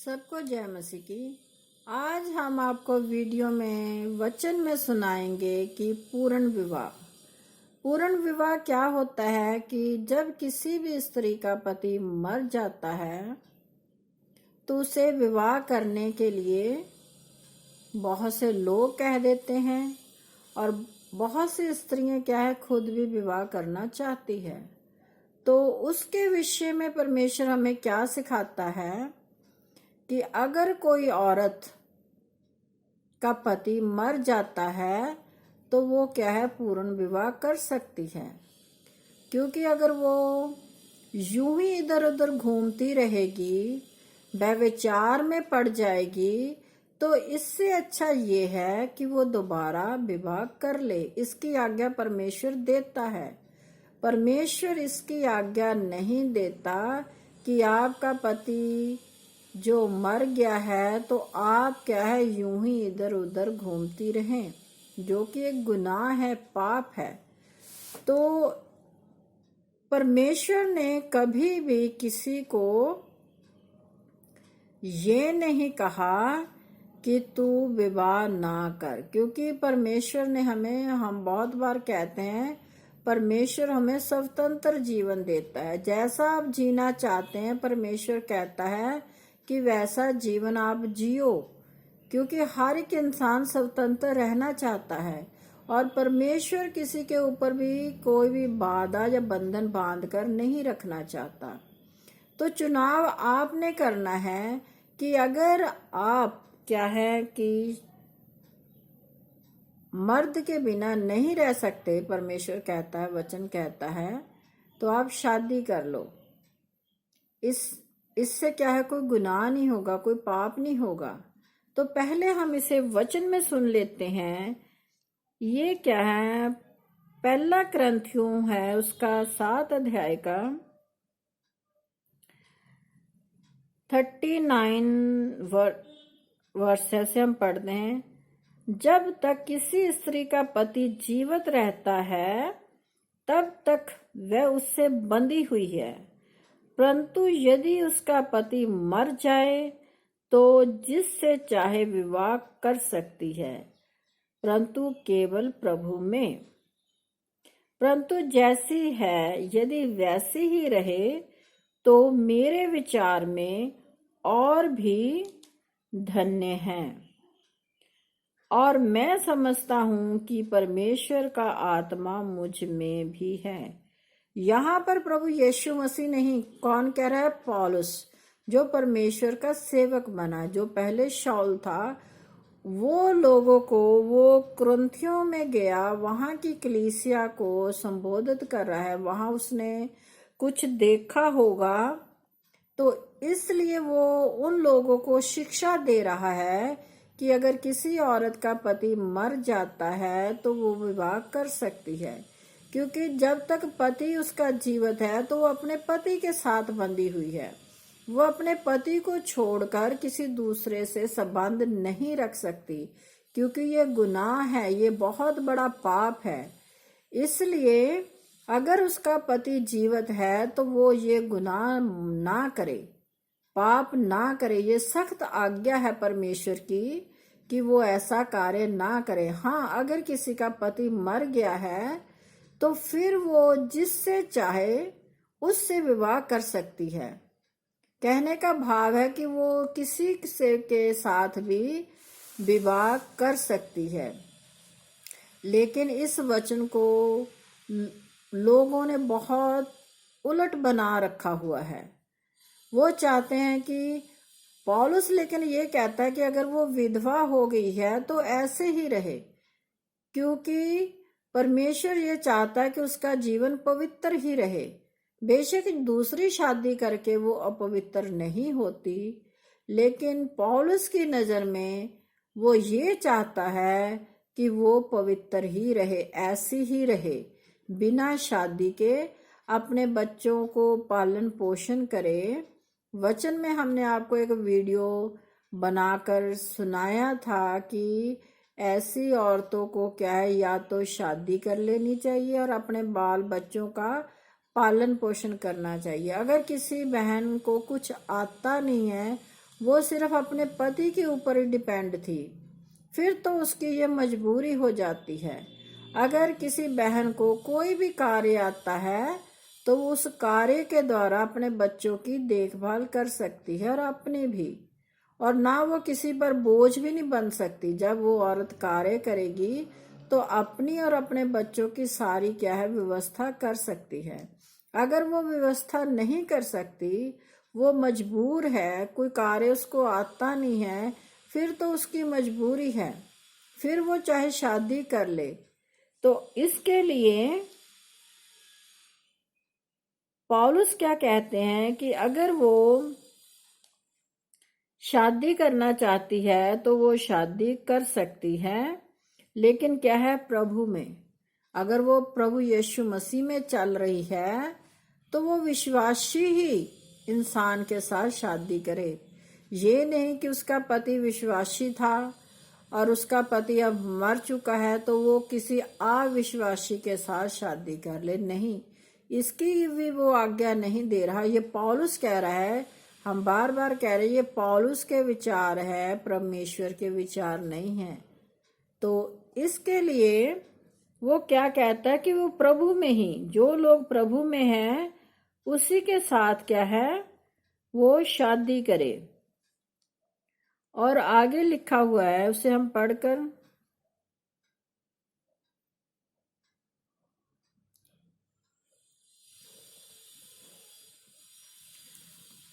सबको जय मसीह की। आज हम आपको वीडियो में वचन में सुनाएंगे कि पूर्ण विवाह क्या होता है। कि जब किसी भी स्त्री का पति मर जाता है तो उसे विवाह करने के लिए बहुत से लोग कह देते हैं और बहुत सी स्त्रियां क्या है खुद भी विवाह करना चाहती है। तो उसके विषय में परमेश्वर हमें क्या सिखाता है कि अगर कोई औरत का पति मर जाता है तो वो क्या है पूर्ण विवाह कर सकती है। क्योंकि अगर वो यूं ही इधर उधर घूमती रहेगी, व्यभिचार में पड़ जाएगी, तो इससे अच्छा ये है कि वो दोबारा विवाह कर ले। इसकी आज्ञा परमेश्वर देता है। परमेश्वर इसकी आज्ञा नहीं देता कि आपका पति जो मर गया है तो आप क्या है यूं ही इधर उधर घूमती रहें, जो कि एक गुनाह है, पाप है। तो परमेश्वर ने कभी भी किसी को ये नहीं कहा कि तू विवाह ना कर। क्योंकि परमेश्वर ने हम बहुत बार कहते हैं, परमेश्वर हमें स्वतंत्र जीवन देता है। जैसा आप जीना चाहते हैं परमेश्वर कहता है कि वैसा जीवन आप जियो। क्योंकि हर एक इंसान स्वतंत्र रहना चाहता है और परमेश्वर किसी के ऊपर भी कोई भी बाधा या बंधन बांध कर नहीं रखना चाहता। तो चुनाव आपने करना है कि अगर आप क्या है कि मर्द के बिना नहीं रह सकते, परमेश्वर कहता है, वचन कहता है, तो आप शादी कर लो। इससे क्या है कोई गुनाह नहीं होगा, कोई पाप नहीं होगा। तो पहले हम इसे वचन में सुन लेते हैं। ये क्या है, पहला क्रंथियों है उसका 7 अध्याय का 39 वर्ष से हम पढ़ते हैं। जब तक किसी स्त्री का पति जीवित रहता है तब तक वह उससे बंधी हुई है, परंतु यदि उसका पति मर जाए तो जिससे चाहे विवाह कर सकती है, परंतु केवल प्रभु में। परंतु जैसी है यदि वैसी ही रहे तो मेरे विचार में और भी धन्य है। और मैं समझता हूं कि परमेश्वर का आत्मा मुझ में भी है। यहाँ पर प्रभु यीशु मसीह नहीं, कौन कह रहा है? पौलुस, जो परमेश्वर का सेवक बना, जो पहले शाऊल था, वो लोगों को, वो कुरिन्थियों में गया, वहां की कलीसिया को संबोधित कर रहा है। वहां उसने कुछ देखा होगा, तो इसलिए वो उन लोगों को शिक्षा दे रहा है कि अगर किसी औरत का पति मर जाता है तो वो विवाह कर सकती है। क्योंकि जब तक पति उसका जीवित है तो वो अपने पति के साथ बंधी हुई है। वो अपने पति को छोड़कर किसी दूसरे से संबंध नहीं रख सकती, क्योंकि ये गुनाह है, ये बहुत बड़ा पाप है। इसलिए अगर उसका पति जीवित है तो वो ये गुनाह ना करे, पाप ना करे। ये सख्त आज्ञा है परमेश्वर की कि वो ऐसा कार्य ना करे। हाँ, अगर किसी का पति मर गया है तो फिर वो जिससे चाहे उससे विवाह कर सकती है। कहने का भाव है कि वो किसी से के साथ भी विवाह कर सकती है। लेकिन इस वचन को लोगों ने बहुत उलट बना रखा हुआ है। वो चाहते हैं कि पौलुस लेकिन ये कहता है कि अगर वो विधवा हो गई है तो ऐसे ही रहे, क्योंकि परमेश्वर ये चाहता है कि उसका जीवन पवित्र ही रहे। बेशक दूसरी शादी करके वो अपवित्र नहीं होती, लेकिन पौलुस की नजर में वो ये चाहता है कि वो पवित्र ही रहे, ऐसी ही रहे, बिना शादी के अपने बच्चों को पालन पोषण करे। वचन में हमने आपको एक वीडियो बनाकर सुनाया था कि ऐसी औरतों को क्या है, या तो शादी कर लेनी चाहिए और अपने बाल बच्चों का पालन पोषण करना चाहिए। अगर किसी बहन को कुछ आता नहीं है, वो सिर्फ अपने पति के ऊपर ही डिपेंड थी, फिर तो उसकी ये मजबूरी हो जाती है। अगर किसी बहन को कोई भी कार्य आता है तो वो उस कार्य के द्वारा अपने बच्चों की देखभाल कर सकती है और अपनी भी, और ना वो किसी पर बोझ भी नहीं बन सकती। जब वो औरत कार्य करेगी तो अपनी और अपने बच्चों की सारी क्या है व्यवस्था कर सकती है। अगर वो व्यवस्था नहीं कर सकती, वो मजबूर है, कोई कार्य उसको आता नहीं है, फिर तो उसकी मजबूरी है, फिर वो चाहे शादी कर ले। तो इसके लिए पौलुस क्या कहते हैं कि अगर वो शादी करना चाहती है तो वो शादी कर सकती है, लेकिन क्या है प्रभु में। अगर वो प्रभु यीशु मसीह में चल रही है तो वो विश्वासी ही इंसान के साथ शादी करे। ये नहीं कि उसका पति विश्वासी था और उसका पति अब मर चुका है तो वो किसी अविश्वासी के साथ शादी कर ले, नहीं, इसकी भी वो आज्ञा नहीं दे रहा। ये पौलुस कह रहा है, हम बार बार कह रहे हैं ये पौलुस के विचार है, परमेश्वर के विचार नहीं है। तो इसके लिए वो क्या कहता है कि वो प्रभु में ही, जो लोग प्रभु में हैं उसी के साथ क्या है वो शादी करे। और आगे लिखा हुआ है, उसे हम पढ़कर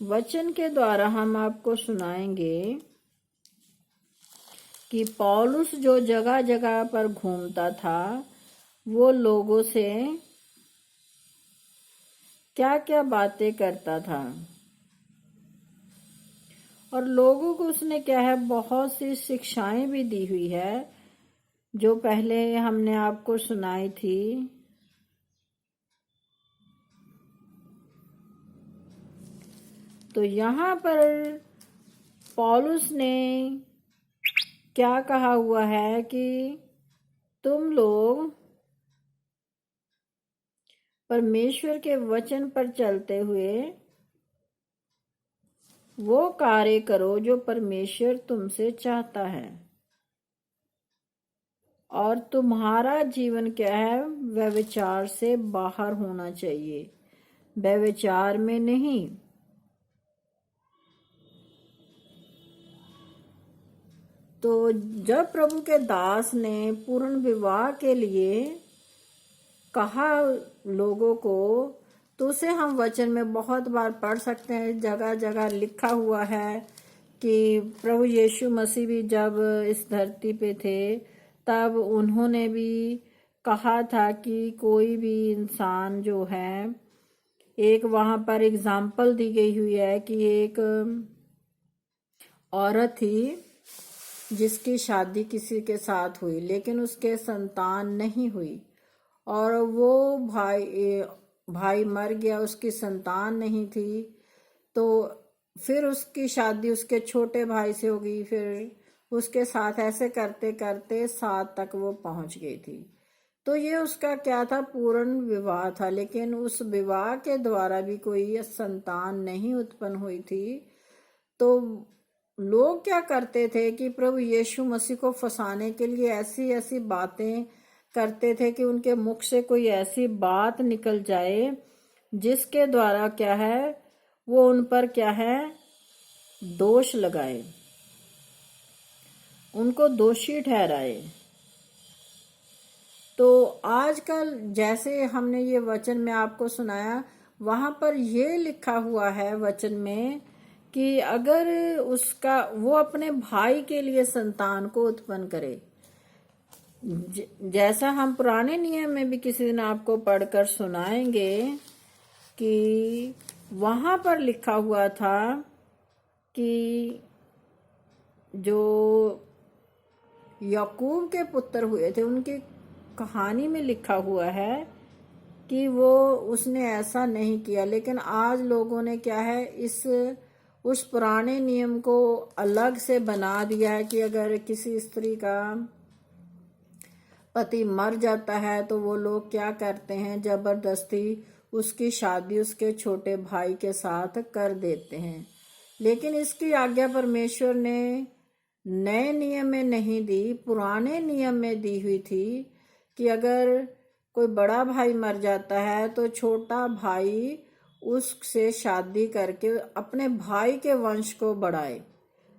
वचन के द्वारा हम आपको सुनाएंगे कि पौलुस जो जगह जगह पर घूमता था वो लोगों से क्या क्या बातें करता था, और लोगों को उसने क्या है बहुत सी शिक्षाएं भी दी हुई है जो पहले हमने आपको सुनाई थी। तो यहाँ पर पौलुस ने क्या कहा हुआ है कि तुम लोग परमेश्वर के वचन पर चलते हुए वो कार्य करो जो परमेश्वर तुमसे चाहता है, और तुम्हारा जीवन क्या है व्यभिचार से बाहर होना चाहिए, व्यभिचार में नहीं। तो जब प्रभु के दास ने पूर्ण विवाह के लिए कहा लोगों को, तो उसे हम वचन में बहुत बार पढ़ सकते हैं। जगह जगह लिखा हुआ है कि प्रभु यीशु मसीह भी जब इस धरती पे थे तब उन्होंने भी कहा था कि कोई भी इंसान जो है, एक वहां पर एग्जाम्पल दी गई हुई है कि एक औरत थी जिसकी शादी किसी के साथ हुई लेकिन उसके संतान नहीं हुई, और वो भाई मर गया, उसकी संतान नहीं थी। तो फिर उसकी शादी उसके छोटे भाई से हो गई, फिर उसके साथ ऐसे करते करते 7 तक वो पहुंच गई थी। तो ये उसका क्या था पूर्ण विवाह था, लेकिन उस विवाह के द्वारा भी कोई संतान नहीं उत्पन्न हुई थी। तो लोग क्या करते थे कि प्रभु यीशु मसीह को फंसाने के लिए ऐसी ऐसी बातें करते थे कि उनके मुख से कोई ऐसी बात निकल जाए जिसके द्वारा क्या है वो उन पर क्या है दोष लगाए, उनको दोषी ठहराए। तो आजकल जैसे हमने ये वचन में आपको सुनाया, वहां पर ये लिखा हुआ है वचन में कि अगर उसका वो अपने भाई के लिए संतान को उत्पन्न करे, जैसा हम पुराने नियम में भी किसी दिन आपको पढ़कर सुनाएंगे कि वहां पर लिखा हुआ था कि जो याकूब के पुत्र हुए थे उनकी कहानी में लिखा हुआ है कि वो उसने ऐसा नहीं किया। लेकिन आज लोगों ने क्या है उस पुराने नियम को अलग से बना दिया है कि अगर किसी स्त्री का पति मर जाता है तो वो लोग क्या करते हैं जबरदस्ती उसकी शादी उसके छोटे भाई के साथ कर देते हैं। लेकिन इसकी आज्ञा परमेश्वर ने नए नियम में नहीं दी, पुराने नियम में दी हुई थी कि अगर कोई बड़ा भाई मर जाता है तो छोटा भाई उससे शादी करके अपने भाई के वंश को बढ़ाए।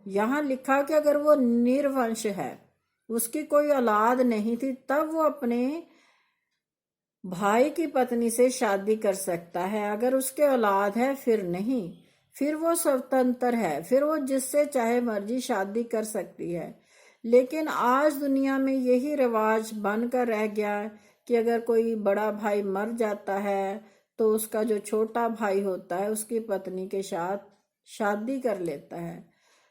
यहाँ लिखा कि अगर वो निर्वंश है, उसकी कोई औलाद नहीं थी, तब वो अपने भाई की पत्नी से शादी कर सकता है। अगर उसके औलाद है फिर नहीं, फिर वो स्वतंत्र है, फिर वो जिससे चाहे मर्जी शादी कर सकती है। लेकिन आज दुनिया में यही रिवाज बनकर रह गया कि अगर कोई बड़ा भाई मर जाता है तो उसका जो छोटा भाई होता है उसकी पत्नी के साथ शादी कर लेता है।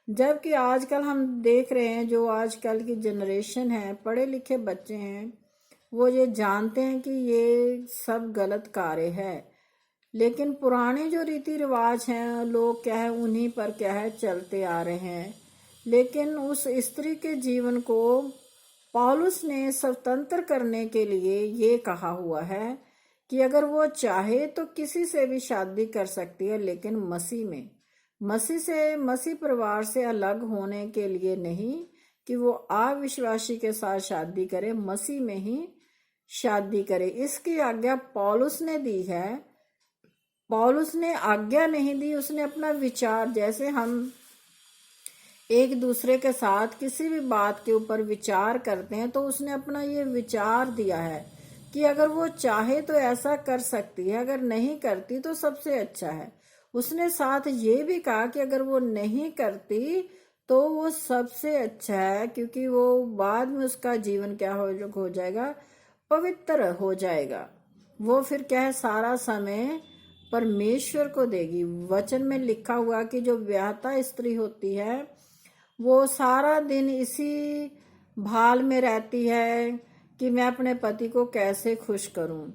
जबकि आजकल हम देख रहे हैं, जो आजकल की जनरेशन है, पढ़े लिखे बच्चे हैं, वो ये जानते हैं कि ये सब गलत कार्य है। लेकिन पुराने जो रीति रिवाज हैं, लोग क्या है उन्हीं पर क्या है चलते आ रहे हैं। लेकिन उस स्त्री के जीवन को पौलुस ने स्वतंत्र करने के लिए ये कहा हुआ है कि अगर वो चाहे तो किसी से भी शादी कर सकती है, लेकिन मसीह में, मसीह परिवार से अलग होने के लिए नहीं कि वो अविश्वासी के साथ शादी करे, मसीह में ही शादी करे। इसकी आज्ञा पौलुस ने दी है। पौलुस ने आज्ञा नहीं दी, उसने अपना विचार, जैसे हम एक दूसरे के साथ किसी भी बात के ऊपर विचार करते हैं तो उसने अपना ये विचार दिया है कि अगर वो चाहे तो ऐसा कर सकती है, अगर नहीं करती तो सबसे अच्छा है। उसने साथ ये भी कहा कि अगर वो नहीं करती तो वो सबसे अच्छा है, क्योंकि वो बाद में उसका जीवन क्या हो जाएगा, पवित्र हो जाएगा। वो फिर क्या है सारा समय परमेश्वर को देगी। वचन में लिखा हुआ कि जो ब्याहता स्त्री होती है वो सारा दिन इसी भाल में रहती है कि मैं अपने पति को कैसे खुश करूं।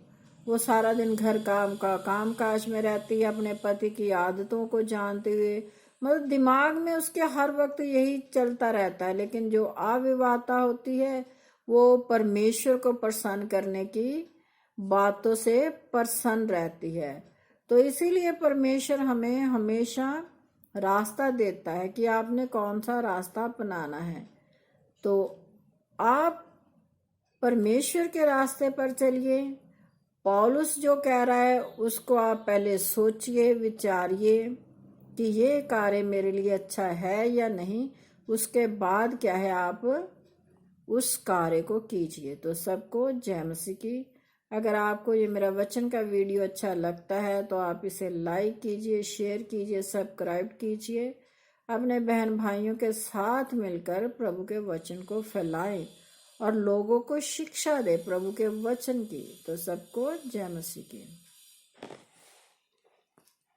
वो सारा दिन घर काम काज में रहती है, अपने पति की आदतों को जानते हुए, मतलब दिमाग में उसके हर वक्त यही चलता रहता है। लेकिन जो अविवाहिता होती है वो परमेश्वर को प्रसन्न करने की बातों से प्रसन्न रहती है। तो इसीलिए परमेश्वर हमें हमेशा रास्ता देता है कि आपने कौन सा रास्ता अपनाना है। तो आप परमेश्वर के रास्ते पर चलिए। पौलुस जो कह रहा है उसको आप पहले सोचिए, विचारिए कि ये कार्य मेरे लिए अच्छा है या नहीं। उसके बाद क्या है आप उस कार्य को कीजिए। तो सबको जय मसीह की। अगर आपको ये मेरा वचन का वीडियो अच्छा लगता है तो आप इसे लाइक कीजिए, शेयर कीजिए, सब्सक्राइब कीजिए। अपने बहन भाइयों के साथ मिलकर प्रभु के वचन को फैलाएं और लोगों को शिक्षा दे प्रभु के वचन की। तो सबको जय मसीह की।